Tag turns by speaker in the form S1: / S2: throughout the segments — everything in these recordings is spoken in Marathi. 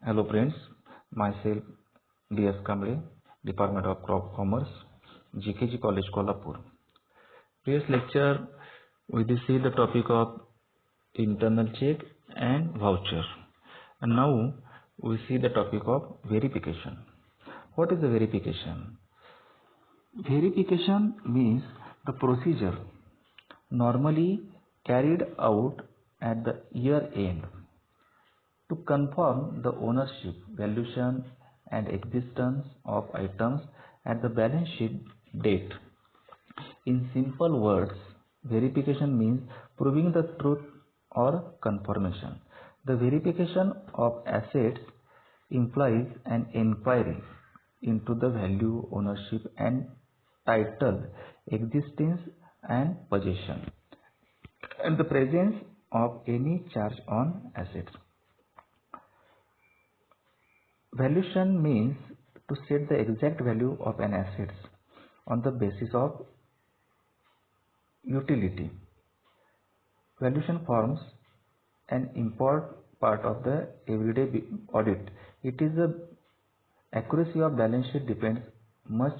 S1: Hello friends, myself D.S. Kamble, Department of Crop Commerce, GKG College Kolhapur. Previous lecture we see the topic of internal check and voucher, and now we see the topic of verification. What is the verification? Verification means the procedure normally carried out at the year end to confirm the ownership, valuation and existence of items at the balance sheet date. In simple words, verification means proving the truth or confirmation. The verification of assets implies an inquiry into the value, ownership and title, existence and possession, and the presence of any charge on assets. Valuation means to set the exact value of an asset on the basis of utility. Valuation forms an important part of the everyday audit. It is the accuracy of balance sheet depends much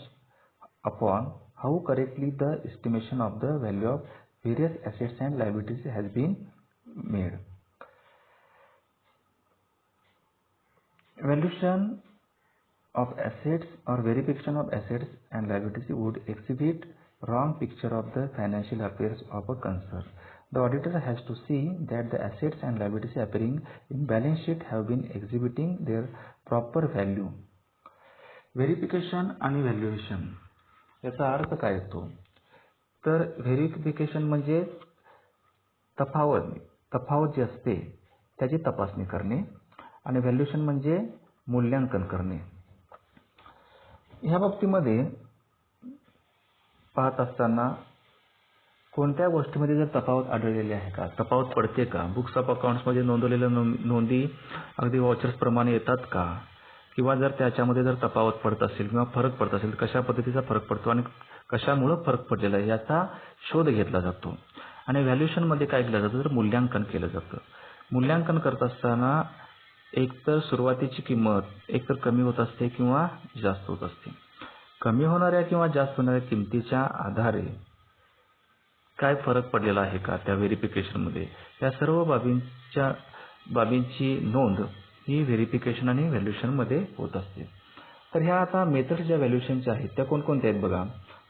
S1: upon how correctly the estimation of the value of various assets and liabilities has been made. Valuation of assets or verification of assets and liabilities would exhibit wrong picture of the financial affairs of a concern. The auditor has to see that the assets and liabilities appearing in balance sheet have been exhibiting their proper value. Verification आणि व्हॅल्युएशन याचा अर्थ काय येतो? तर व्हेरिफिकेशन म्हणजे तफावत जी असते त्याची तपासणी करणे आणि व्हॅल्युएशन म्हणजे मूल्यांकन करणे. ह्या बाबतीमध्ये पाहत असताना कोणत्या गोष्टीमध्ये जर तफावत आढळलेली आहे का, तफावत पडते का, बुक्स ऑफ अकाउंट्समध्ये नोंदवलेल्या नोंदी अगदी वॉचर्स प्रमाणे येतात का, किंवा जर त्याच्यामध्ये जर तफावत पडत असेल किंवा फरक पडत असेल, कशा पद्धतीचा फरक पडतो आणि कशामुळे फरक पडलेला आहे याचा शोध घेतला जातो. आणि व्हॅल्युएशनमध्ये काय केलं जातं तर मूल्यांकन केलं जातं. मूल्यांकन करत असताना एकतर सुरुवातीची किंमत एकतर कमी होत असते किंवा जास्त होत असते. कमी होणाऱ्या किंवा जास्त होणाऱ्या किमतीच्या आधारे काय फरक पडलेला आहे का त्या व्हेरिफिकेशनमध्ये, या सर्व बाबींची नोंद ही व्हेरिफिकेशन आणि व्हॅल्युएशनमध्ये होत असते. तर ह्या आता मेथड्स ज्या व्हॅल्युएशनच्या आहेत त्या कोणकोणत्या आहेत बघा.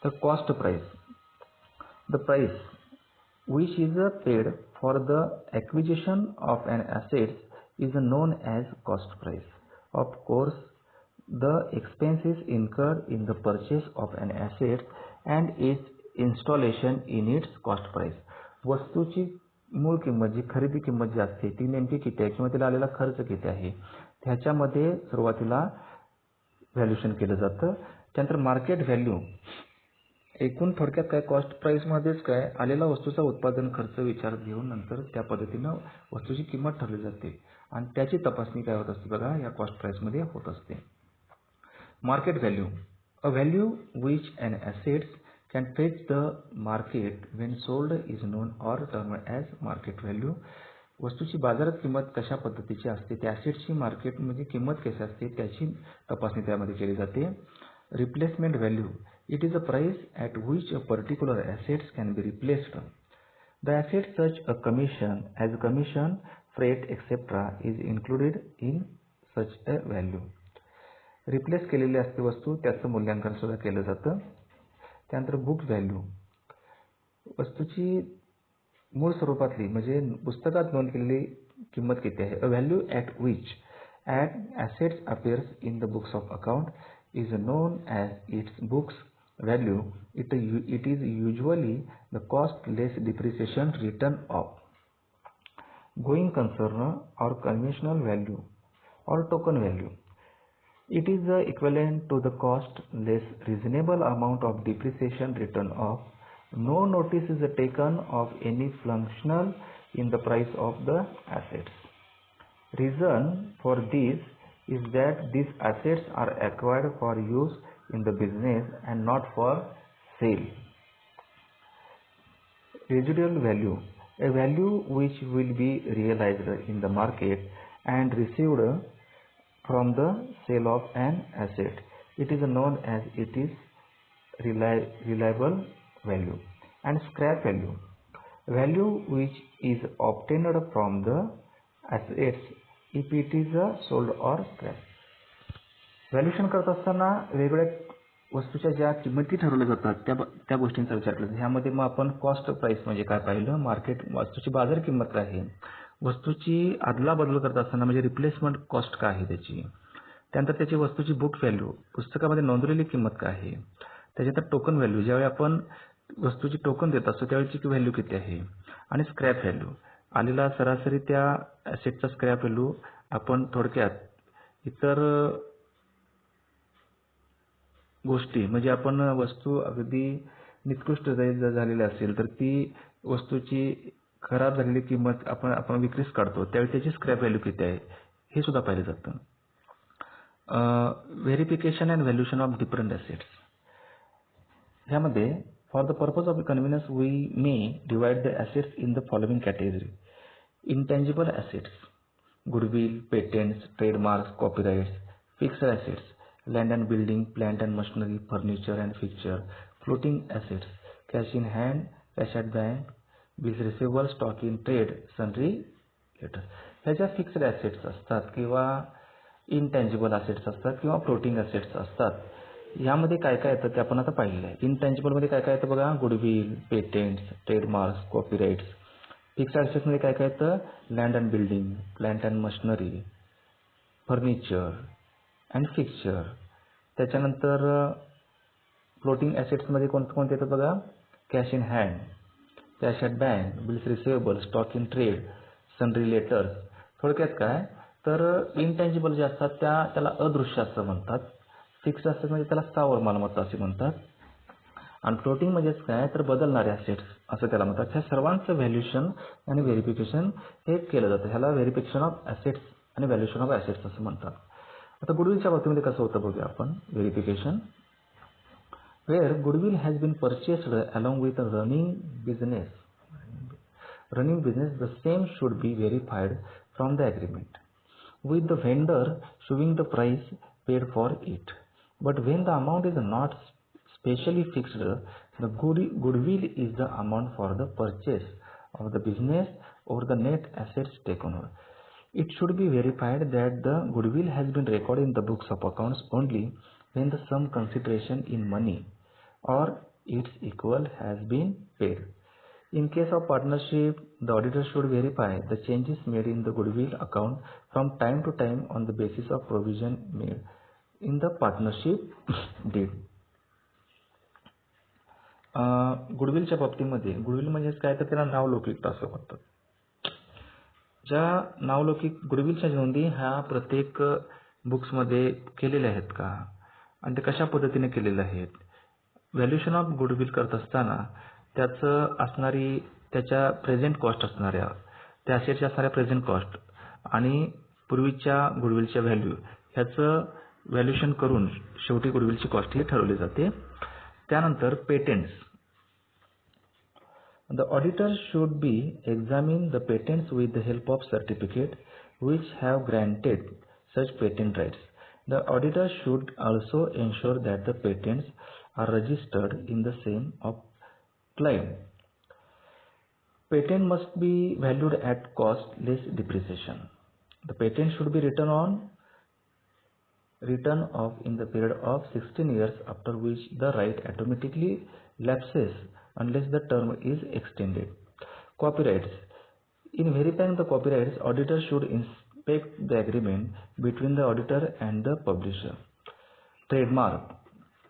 S1: तर cost price, the price which is paid for the acquisition of an asset is known as cost price. Of course, the expenses incurred in the purchase of an asset and its installation in its cost price. वस्तूची मूळ किंमत जी खरेदी किंमत जी असते ती नेमकी किती आहे किंवा तिला आलेला खर्च किती आहे त्याच्यामध्ये सुरुवातीला व्हॅल्युएशन केलं जातं. त्यानंतर मार्केट व्हॅल्यू, एकूण थोडक्यात काय कॉस्ट प्राइस मध्येच काय आलेला वस्तूचा उत्पादन खर्च विचारात घेऊन नंतर त्या पद्धतीनं वस्तूची किंमत ठरली जाते आणि त्याची तपासणी काय होत असते बघा या कॉस्ट प्राइस मध्ये होत असते. Market value, a value which an assets can fetch the market when sold is known or termed as market value. वस्तूची बाजारात किंमत कशा पद्धतीची असते, त्या ॲसेटची मार्केटमध्ये किंमत कशी असते त्याची तपासणी त्यामध्ये केली जाते. Replacement value, it is a price at which a particular assets can be replaced. The asset such a commission as commission, freight, etc. is included in such a value. Replace केलेली असते वस्तू त्याचं मूल्यांकन सुद्धा केलं जातं. त्यानंतर बुक व्हॅल्यू, वस्तूची मूळ स्वरूपातली म्हणजे पुस्तकात नोंद केलेली किंमत किती आहे. A value at which assets appears in the books of account is known as its books value. It is usually the cost less depreciation written off. Going concern or conventional value or token value, it is the equivalent to the cost less reasonable amount of depreciation written off. No notice is taken of any functional in the price of the assets. Reason for this is that these assets are acquired for use in the business and not for sale. Residual value, a value which will be realized in the market and received from the sale of an asset. It is known as it is reliable value. And scrap value, value which is obtained from the assets if it is sold or scrap. Valuation करत असताना वेगवेगळ्या वस्तूच्या ज्या किंमती ठरवल्या जातात त्या गोष्टींचा विचार केला. ह्यामध्ये मग आपण कॉस्ट प्राइस म्हणजे काय पाहिलं, मार्केट वस्तूची बाजार किंमत काय आहे, वस्तूची अदलाबदल करत असताना म्हणजे रिप्लेसमेंट कॉस्ट काय आहे त्याची, त्यानंतर त्याची वस्तूची बुक व्हॅल्यू, पुस्तकामध्ये नोंदवलेली किंमत काय आहे, त्याच्यानंतर टोकन व्हॅल्यू, ज्यावेळी आपण वस्तूची टोकन देत असतो त्यावेळीची व्हॅल्यू किती आहे, आणि स्क्रॅप व्हॅल्यू, आलेला सरासरी त्या ॲसेटचा स्क्रॅप व्हॅल्यू. आपण थोडक्यात इतर गोष्टी म्हणजे आपण वस्तू अगदी निकृष्ट झालेली असेल तर ती वस्तूची खराब झालेली किंमत आपण विक्रीस काढतो त्यावेळी त्याची स्क्रॅप व्हॅल्यू किती आहे हे सुद्धा पाहिलं जातं. Verification and valuation of different assets, ह्यामध्ये for the purpose of convenience we may divide the assets in the following category. Intangible assets, goodwill, patents, trademarks, copyrights. Fixed assets, land and building, plant and machinery, furniture and fixture. Floating assets, cash in hand, cash at bank, bills receivable, stock in trade, sundry debtors. ह्या ज्या फिक्स्ड ॲसेट्स असतात किंवा इनटँजिबल ॲसेट्स असतात किंवा फ्लोटिंग ॲसेट्स असतात, यामध्ये काय काय येतं ते आपण आता पाहिलेलं आहे. इनटँजिबलमध्ये काय काय येतं बघा, goodwill, patents, trademarks, copyrights. Fixed ॲसेट्समध्ये काय काय येतं, land and building, plant and machinery, furniture and fixture. त्याच्यानंतर फ्लोटिंग ॲसेट्समध्ये कोणते येतं बघा, cash in hand, cash at bank, bills receivable, stock in trade, sundry debtors. थोडक्यात काय तर इनटँजिबल जे असतात त्याला अदृश्य असं म्हणतात. फिक्स्ड ॲसेट म्हणजे त्याला स्थावर मालमत्ता असे म्हणतात. आणि फ्लोटिंग म्हणजेच काय तर बदलणारे ॲसेट्स असं त्याला म्हणतात. ह्या सर्वांचं व्हॅल्युएशन आणि व्हेरिफिकेशन हे केलं जातं. ह्याला व्हेरिफिकेशन ऑफ ॲसेट्स आणि व्हॅल्युएशन ऑफ ॲसेट्स असं म्हणतात. आता गुडविलच्या बाबतीमध्ये कसं होतं बघूया आपण. Verification, where goodwill has been purchased along with running business, the same should be verified from the agreement with the vendor showing the price paid for it. But when the amount is not specially fixed, the goodwill is the amount for the purchase of the business or the net assets taken over. It should be verified that the goodwill has been recorded in the books of accounts only when the sum consideration in money or its equal has been paid. In case of partnership, the auditor should verify the changes made in the goodwill account from time to time on the basis of provision made in the partnership deed. गुडविलच्या बाबतीमध्ये, गुडविल म्हणजे काय तर त्याला नावलौकिकता असं म्हणतात. ज्या नावलौकिक गुडविलच्या नोंदी ह्या प्रत्येक बुक्समध्ये केलेल्या आहेत का आणि ते कशा पद्धतीने केलेल्या आहेत. व्हॅल्युएशन ऑफ गुडविल करत असताना त्याचं असणारी त्याच्या प्रेझेंट कॉस्ट असणाऱ्या त्या ॲसेटच्या असणाऱ्या प्रेझेंट कॉस्ट आणि पूर्वीच्या गुडविलच्या व्हॅल्यू ह्याचं व्हॅल्युएशन करून शेवटी गुडविलची कॉस्ट ही ठरवली जाते. त्यानंतर patents, the auditor should be examine the patents with the help of certificate which have granted such patent rights. The auditor should also ensure that the patents are registered in the same of claim. Patent must be valued at cost less depreciation. The patent should be written off in the period of 16 years, after which the right automatically lapses unless the term is extended. Copyrights. In verifying the copyrights, auditor should inspect the agreement between the auditor and the publisher. Trademark.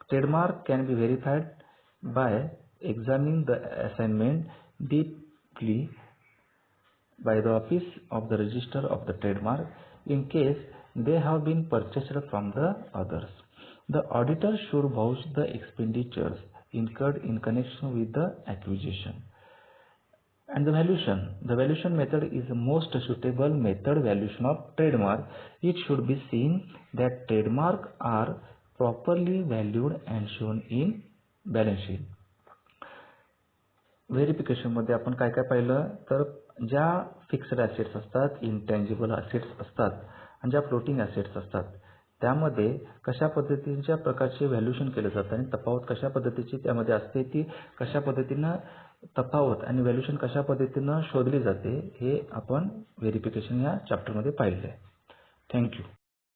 S1: Trademark can be verified by examining the assignment deeply by the office of the register of the trademark in case they have been purchased from the others. The auditor should vouch the expenditures incurred in connection with the acquisition. And the valuation method is the most suitable method. Valuation of trademark, it should be seen that trademark are properly valued and shown in balance sheet. Verification मध्ये आपण काय काय पाहिलं तर ज्या फिक्स्ड ॲसेट्स असतात, इनटँजिबल ॲसेट्स असतात आणि ज्या फ्लोटिंग ॲसेट्स असतात त्यामध्ये कशा पद्धतीच्या प्रकारचे व्हॅल्युएशन केलं जातं आणि तफावत कशा पद्धतीची त्यामध्ये असते, ती कशा पद्धतीनं तफावत आणि व्हॅल्युएशन कशा पद्धतीनं शोधली जाते हे आपण व्हेरिफिकेशन या चॅप्टरमध्ये पाहिलं आहे. थँक्यू.